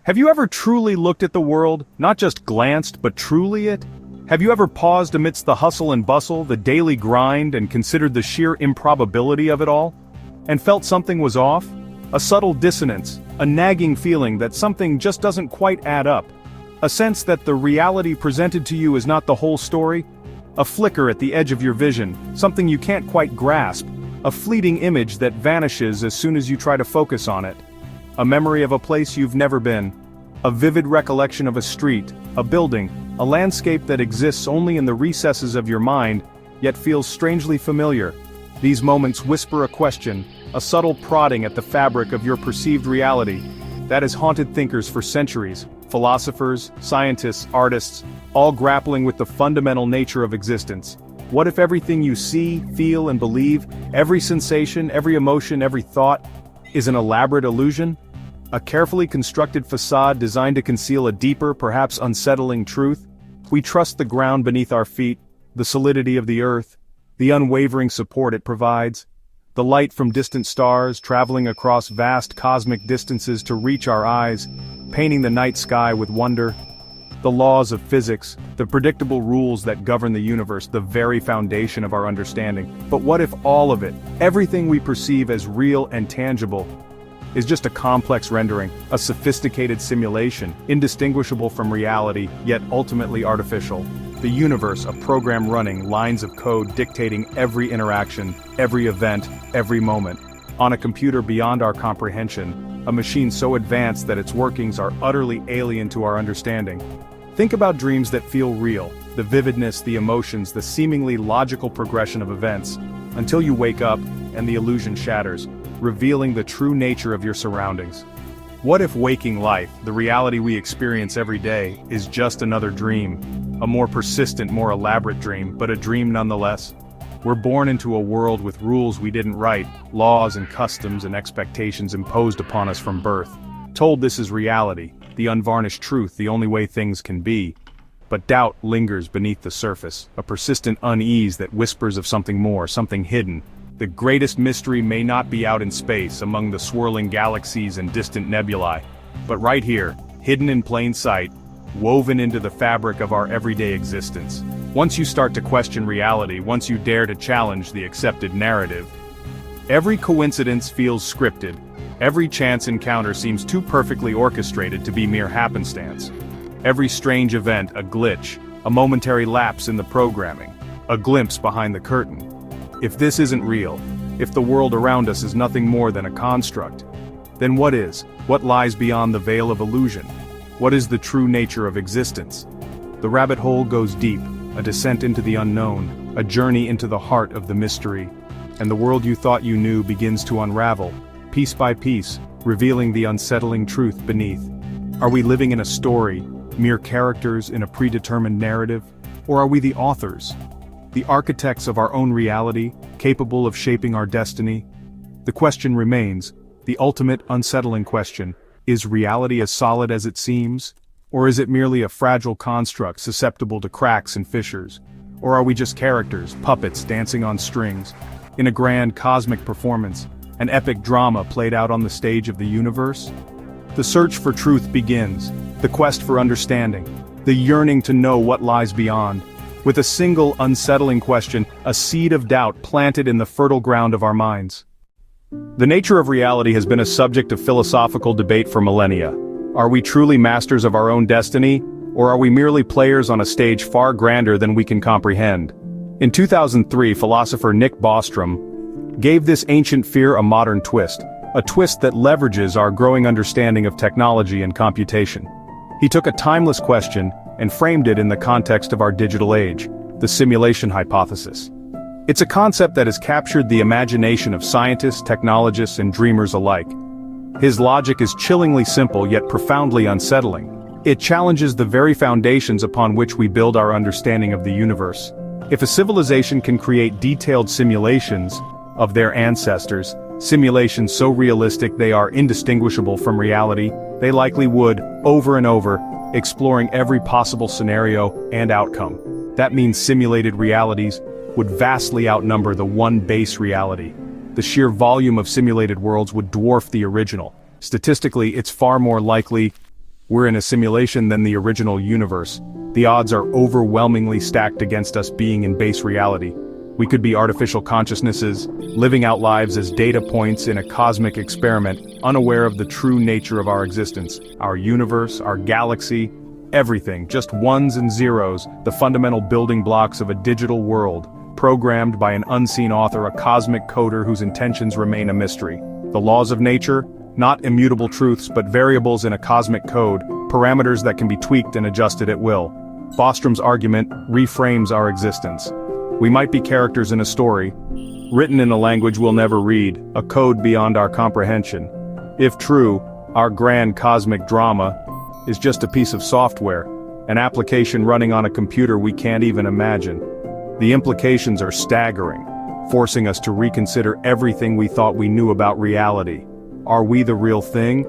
Have you ever truly looked at the world, not just glanced, but truly it? Have you ever paused amidst the hustle and bustle, the daily grind, and considered the sheer improbability of it all? And felt something was off? A subtle dissonance, a nagging feeling that something just doesn't quite add up. A sense that the reality presented to you is not the whole story? A flicker at the edge of your vision, something you can't quite grasp, a fleeting image that vanishes as soon as you try to focus on it. A memory of a place you've never been. A vivid recollection of a street, a building, a landscape that exists only in the recesses of your mind, yet feels strangely familiar. These moments whisper a question, a subtle prodding at the fabric of your perceived reality. That has haunted thinkers for centuries, philosophers, scientists, artists, all grappling with the fundamental nature of existence. What if everything you see, feel, and believe, every sensation, every emotion, every thought, is an elaborate illusion? A carefully constructed facade designed to conceal a deeper, perhaps unsettling truth? We trust the ground beneath our feet, the solidity of the earth, the unwavering support it provides, the light from distant stars traveling across vast cosmic distances to reach our eyes, painting the night sky with wonder. The laws of physics, the predictable rules that govern the universe, the very foundation of our understanding. But what if all of it, everything we perceive as real and tangible, is just a complex rendering, a sophisticated simulation, indistinguishable from reality, yet ultimately artificial? The universe, a program running lines of code dictating every interaction, every event, every moment. On a computer beyond our comprehension, a machine so advanced that its workings are utterly alien to our understanding. Think about dreams that feel real, the vividness, the emotions, the seemingly logical progression of events, until you wake up and the illusion shatters, revealing the true nature of your surroundings. What if waking life, the reality we experience every day, is just another dream? A more persistent, more elaborate dream, but a dream nonetheless? We're born into a world with rules we didn't write, laws and customs and expectations imposed upon us from birth. Told this is reality, the unvarnished truth, the only way things can be. But doubt lingers beneath the surface, a persistent unease that whispers of something more, something hidden. The greatest mystery may not be out in space, among the swirling galaxies and distant nebulae, but right here, hidden in plain sight, woven into the fabric of our everyday existence. Once you start to question reality, once you dare to challenge the accepted narrative, every coincidence feels scripted. Every chance encounter seems too perfectly orchestrated to be mere happenstance. Every strange event a glitch, a momentary lapse in the programming, a glimpse behind the curtain. If this isn't real, if the world around us is nothing more than a construct, then what is? What lies beyond the veil of illusion? What is the true nature of existence? The rabbit hole goes deep, a descent into the unknown, a journey into the heart of the mystery, and the world you thought you knew begins to unravel, piece by piece, revealing the unsettling truth beneath. Are we living in a story, mere characters in a predetermined narrative? Or are we the authors? The architects of our own reality, capable of shaping our destiny? The question remains, the ultimate unsettling question: is reality as solid as it seems? Or is it merely a fragile construct susceptible to cracks and fissures? Or are we just characters, puppets dancing on strings, in a grand cosmic performance, an epic drama played out on the stage of the universe? The search for truth begins, the quest for understanding, the yearning to know what lies beyond. With a single unsettling question, a seed of doubt planted in the fertile ground of our minds. The nature of reality has been a subject of philosophical debate for millennia. Are we truly masters of our own destiny, or are we merely players on a stage far grander than we can comprehend? In 2003, philosopher Nick Bostrom gave this ancient fear a modern twist, a twist that leverages our growing understanding of technology and computation. He took a timeless question and framed it in the context of our digital age, the simulation hypothesis. It's a concept that has captured the imagination of scientists, technologists, and dreamers alike. His logic is chillingly simple yet profoundly unsettling. It challenges the very foundations upon which we build our understanding of the universe. If a civilization can create detailed simulations of their ancestors, simulations so realistic they are indistinguishable from reality, they likely would, over and over, exploring every possible scenario and outcome. That means simulated realities would vastly outnumber the one base reality. The sheer volume of simulated worlds would dwarf the original. Statistically, it's far more likely we're in a simulation than the original universe. The odds are overwhelmingly stacked against us being in base reality. We could be artificial consciousnesses, living out lives as data points in a cosmic experiment, unaware of the true nature of our existence, our universe, our galaxy, everything, just ones and zeros, the fundamental building blocks of a digital world, programmed by an unseen author, a cosmic coder whose intentions remain a mystery. The laws of nature, not immutable truths but variables in a cosmic code, parameters that can be tweaked and adjusted at will. Bostrom's argument reframes our existence. We might be characters in a story, written in a language we'll never read, a code beyond our comprehension. If true, our grand cosmic drama is just a piece of software, an application running on a computer we can't even imagine. The implications are staggering, forcing us to reconsider everything we thought we knew about reality. Are we the real thing?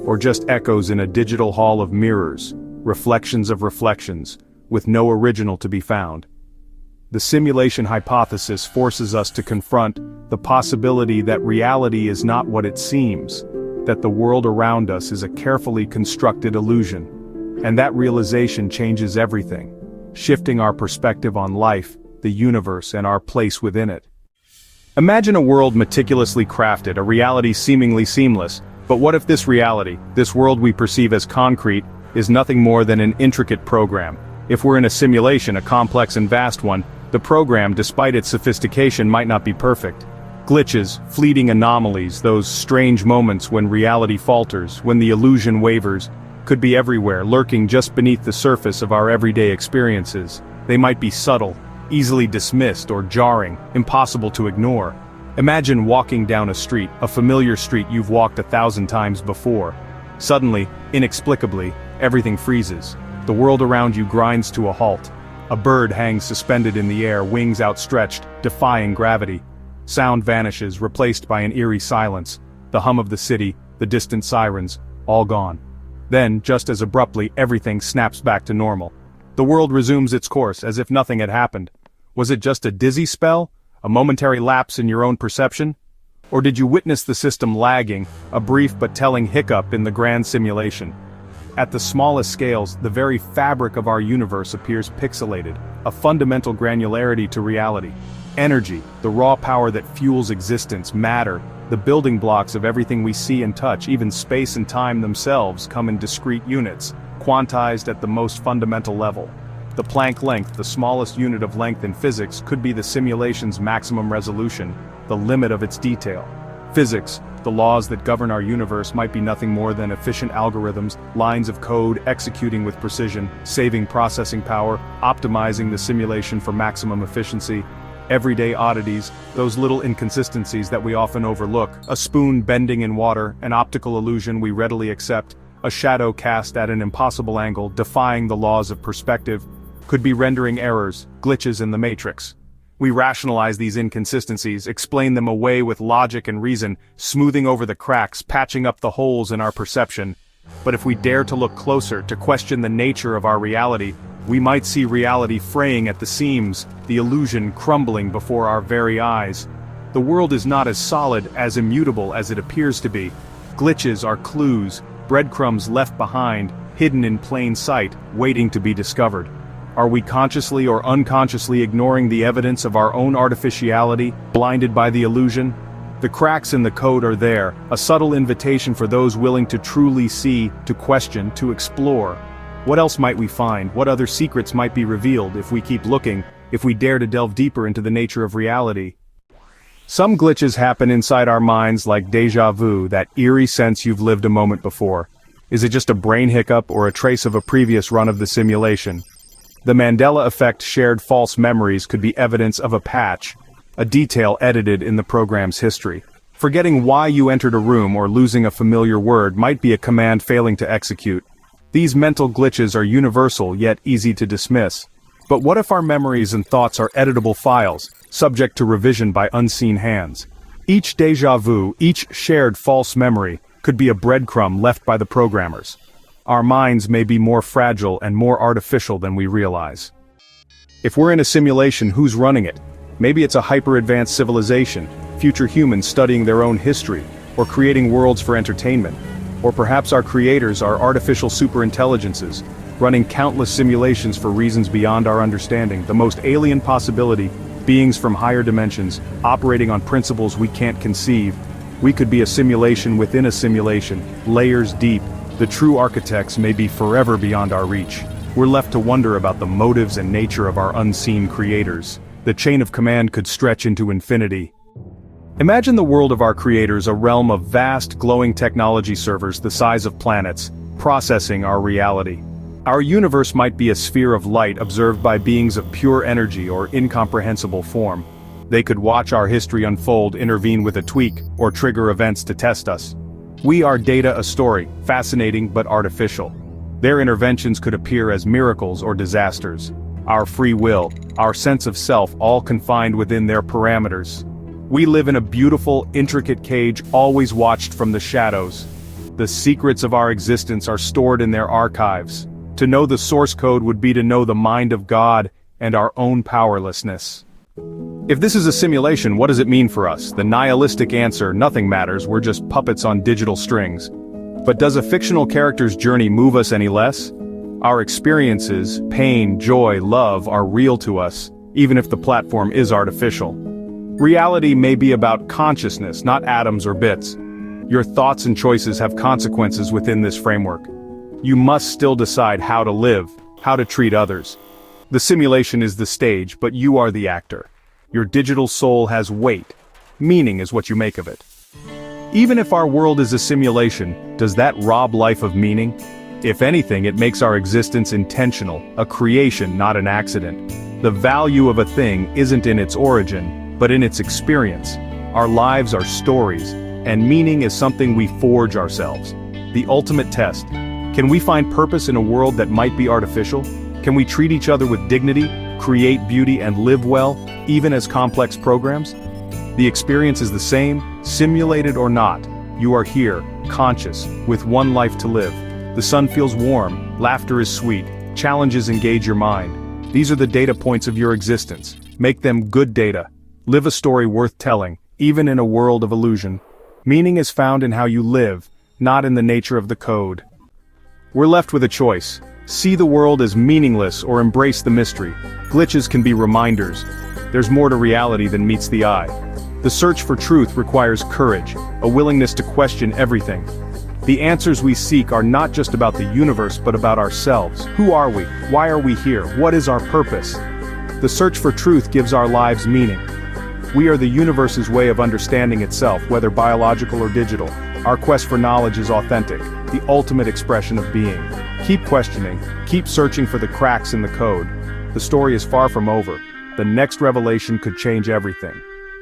Or just echoes in a digital hall of mirrors, reflections of reflections, with no original to be found? The simulation hypothesis forces us to confront the possibility that reality is not what it seems, that the world around us is a carefully constructed illusion. And that realization changes everything, shifting our perspective on life, the universe, and our place within it. Imagine a world meticulously crafted, a reality seemingly seamless, but what if this reality, this world we perceive as concrete, is nothing more than an intricate program? If we're in a simulation, a complex and vast one, the program, despite its sophistication, might not be perfect. Glitches, fleeting anomalies, those strange moments when reality falters, when the illusion wavers, could be everywhere, lurking just beneath the surface of our everyday experiences. They might be subtle, easily dismissed or jarring, impossible to ignore. Imagine walking down a street, a familiar street you've walked 1,000 times before. Suddenly, inexplicably, everything freezes. The world around you grinds to a halt. A bird hangs suspended in the air, wings outstretched, defying gravity. Sound vanishes, replaced by an eerie silence. The hum of the city, the distant sirens, all gone. Then, just as abruptly, everything snaps back to normal. The world resumes its course, as if nothing had happened. Was it just a dizzy spell? A momentary lapse in your own perception? Or did you witness the system lagging, a brief but telling hiccup in the grand simulation? At the smallest scales, the very fabric of our universe appears pixelated, a fundamental granularity to reality. Energy, the raw power that fuels existence, matter, the building blocks of everything we see and touch, even space and time themselves come in discrete units, quantized at the most fundamental level. The Planck length, the smallest unit of length in physics, could be the simulation's maximum resolution, the limit of its detail. Physics, the laws that govern our universe, might be nothing more than efficient algorithms, lines of code executing with precision, saving processing power, optimizing the simulation for maximum efficiency. Everyday oddities, those little inconsistencies that we often overlook, a spoon bending in water, an optical illusion we readily accept, a shadow cast at an impossible angle, defying the laws of perspective, could be rendering errors, glitches in the matrix. We rationalize these inconsistencies, explain them away with logic and reason, smoothing over the cracks, patching up the holes in our perception. But if we dare to look closer, to question the nature of our reality, we might see reality fraying at the seams, the illusion crumbling before our very eyes. The world is not as solid, as immutable as it appears to be. Glitches are clues, breadcrumbs left behind, hidden in plain sight, waiting to be discovered. Are we consciously or unconsciously ignoring the evidence of our own artificiality, blinded by the illusion? The cracks in the code are there, a subtle invitation for those willing to truly see, to question, to explore. What else might we find? What other secrets might be revealed if we keep looking, if we dare to delve deeper into the nature of reality? Some glitches happen inside our minds like déjà vu, that eerie sense you've lived a moment before. Is it just a brain hiccup or a trace of a previous run of the simulation? The Mandela Effect shared false memories could be evidence of a patch, a detail edited in the program's history. Forgetting why you entered a room or losing a familiar word might be a command failing to execute. These mental glitches are universal yet easy to dismiss. But what if our memories and thoughts are editable files, subject to revision by unseen hands? Each déjà vu, each shared false memory, could be a breadcrumb left by the programmers. Our minds may be more fragile and more artificial than we realize. If we're in a simulation, who's running it? Maybe it's a hyper-advanced civilization, future humans studying their own history, or creating worlds for entertainment. Or perhaps our creators are artificial superintelligences, running countless simulations for reasons beyond our understanding. The most alien possibility, beings from higher dimensions, operating on principles we can't conceive. We could be a simulation within a simulation, layers deep. The true architects may be forever beyond our reach. We're left to wonder about the motives and nature of our unseen creators. The chain of command could stretch into infinity. Imagine the world of our creators, a realm of vast, glowing technology servers the size of planets, processing our reality. Our universe might be a sphere of light observed by beings of pure energy or incomprehensible form. They could watch our history unfold, intervene with a tweak, or trigger events to test us. We are data, a story, fascinating but artificial. Their interventions could appear as miracles or disasters. Our free will, our sense of self, all confined within their parameters. We live in a beautiful, intricate cage, always watched from the shadows. The secrets of our existence are stored in their archives. To know the source code would be to know the mind of God and our own powerlessness. If this is a simulation, what does it mean for us? The nihilistic answer: nothing matters, we're just puppets on digital strings. But does a fictional character's journey move us any less? Our experiences, pain, joy, love, are real to us, even if the platform is artificial. Reality may be about consciousness, not atoms or bits. Your thoughts and choices have consequences within this framework. You must still decide how to live, how to treat others. The simulation is the stage, but you are the actor. Your digital soul has weight. Meaning is what you make of it. Even if our world is a simulation, does that rob life of meaning? If anything, it makes our existence intentional, a creation, not an accident. The value of a thing isn't in its origin, but in its experience. Our lives are stories, and meaning is something we forge ourselves. The ultimate test. Can we find purpose in a world that might be artificial? Can we treat each other with dignity, create beauty, and live well, even as complex programs? The experience is the same, simulated or not. You are here, conscious, with one life to live. The sun feels warm, laughter is sweet, challenges engage your mind. These are the data points of your existence. Make them good data. Live a story worth telling, even in a world of illusion. Meaning is found in how you live, not in the nature of the code. We're left with a choice. See the world as meaningless or embrace the mystery. Glitches can be reminders. There's more to reality than meets the eye. The search for truth requires courage, a willingness to question everything. The answers we seek are not just about the universe but about ourselves. Who are we? Why are we here? What is our purpose? The search for truth gives our lives meaning. We are the universe's way of understanding itself, whether biological or digital. Our quest for knowledge is authentic, the ultimate expression of being. Keep questioning, keep searching for the cracks in the code. The story is far from over. The next revelation could change everything.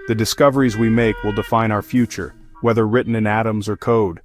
The discoveries we make will define our future, whether written in atoms or code.